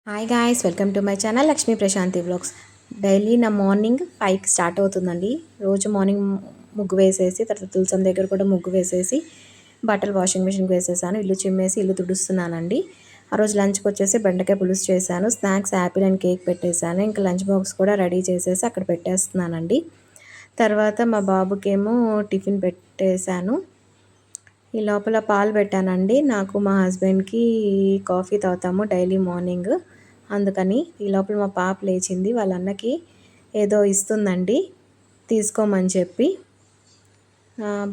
Hi guys, welcome to my channel Lakshmi Prashanti vlogs. Daily నా morning 5కి start అవుతుందండి. రోజు మార్నింగ్ ముగ్గు వేసేసి తర్వాత తులసం దగ్గర కూడా ముగ్గు వేసేసి బట్టలు వాషింగ్ మిషన్కి వేసేసాను. ఇల్లు చిమ్మేసి ఇల్లు తుడుస్తున్నానండి. ఆ రోజు లంచ్కి వచ్చేసి బెండకాయ పులుసు చేశాను. స్నాక్స్ యాపిల్ అండ్ కేక్ పెట్టేశాను. ఇంకా లంచ్ బాక్స్ కూడా రెడీ చేసేసి అక్కడ పెట్టేస్తున్నానండి. తర్వాత మా బాబుకేమో టిఫిన్ పెట్టేశాను. ఈ లోపల పాలు పెట్టానండి. నాకు మా హస్బెండ్కి కాఫీ తాగుతాము డైలీ మార్నింగ్, అందుకని ఈ లోపల మా పాప లేచింది. వాళ్ళ అన్నకి ఏదో ఇస్తుందండి తీసుకోమని చెప్పి.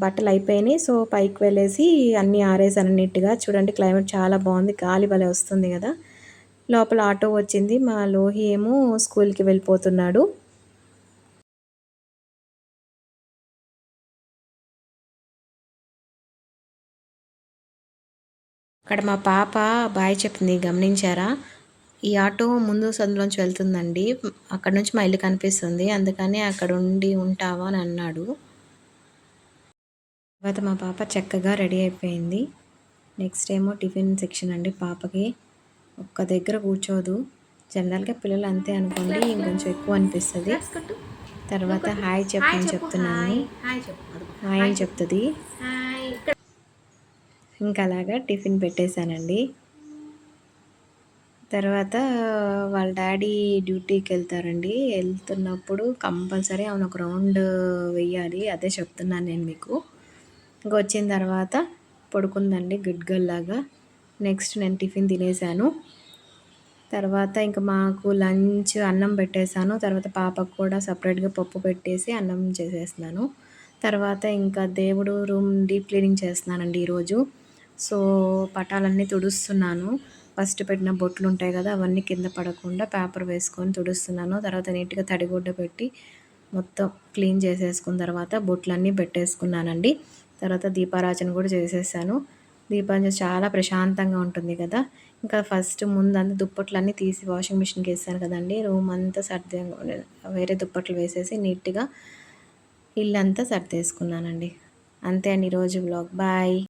బట్టలు అయిపోయినాయి. సో పైకి వెళ్ళేసి అన్నీ ఆరేసాను నీట్గా. చూడండి క్లైమేట్ చాలా బాగుంది, గాలి భలే వస్తుంది కదా. లోపల ఆటో వచ్చింది. మా లోహి ఏమో స్కూల్కి వెళ్ళిపోతున్నాడు. అక్కడ మా పాప బాయ్ చెప్పింది, గమనించారా? ఈ ఆటో ముందు సందులోంచి వెళ్తుందండి. అక్కడ నుంచి మా ఇల్లు కనిపిస్తుంది, అందుకని అక్కడ ఉంటావా అని అన్నాడు. తర్వాత మా పాప చక్కగా రెడీ అయిపోయింది. నెక్స్ట్ ఏమో టిఫిన్ సెక్షన్ అండి. పాపకి ఒక్క దగ్గర కూర్చోదు. జనరల్గా పిల్లలు అంతే అనుకోండి, ఇంకొంచెం ఎక్కువ అనిపిస్తుంది. తర్వాత హాయ్ చెప్పని చెప్తున్నాను, హాయ్ అని చెప్తుంది. ఇంకా అలాగా టిఫిన్ పెట్టేశానండి. తర్వాత వాళ్ళ డాడీ డ్యూటీకి వెళ్తారండి. వెళ్తున్నప్పుడు కంపల్సరీ అవును ఒక రౌండ్ వెయ్యాలి, అదే చెప్తున్నాను నేను మీకు. ఇంకా వచ్చిన తర్వాత పడుకుందండి గుడ్ గర్ల్ లాగా. నెక్స్ట్ నేను టిఫిన్ తినేసాను. తర్వాత ఇంకా మాకు లంచ్ అన్నం పెట్టేశాను. తర్వాత పాపకు కూడా సపరేట్గా పప్పు పెట్టేసి అన్నం చేసేస్తున్నాను. తర్వాత ఇంకా దేవుడు రూమ్ డీప్ క్లీనింగ్ చేస్తున్నానండి ఈరోజు. సో పటాలన్నీ తుడుస్తున్నాను. ఫస్ట్ పెట్టిన బొట్లు ఉంటాయి కదా, అవన్నీ కింద పడకుండా పేపర్ వేసుకొని తుడుస్తున్నాను. తర్వాత నీట్గా తడిగుడ్డ పెట్టి మొత్తం క్లీన్ చేసేసుకున్న తర్వాత బొట్లన్నీ పెట్టేసుకున్నానండి. తర్వాత దీపారాజన కూడా చేసేసాను. దీపారాజన చాలా ప్రశాంతంగా ఉంటుంది కదా. ఇంకా ఫస్ట్ ముందంతా దుప్పట్లన్నీ తీసి వాషింగ్ మిషన్కి వేసాను కదండి. రూమ్ అంతా సర్ది వేరే దుప్పట్లు వేసేసి నీట్గా ఇల్లంతా సర్దేసుకున్నానండి. అంతే అండి ఈరోజు వ్లాగ్. బాయ్.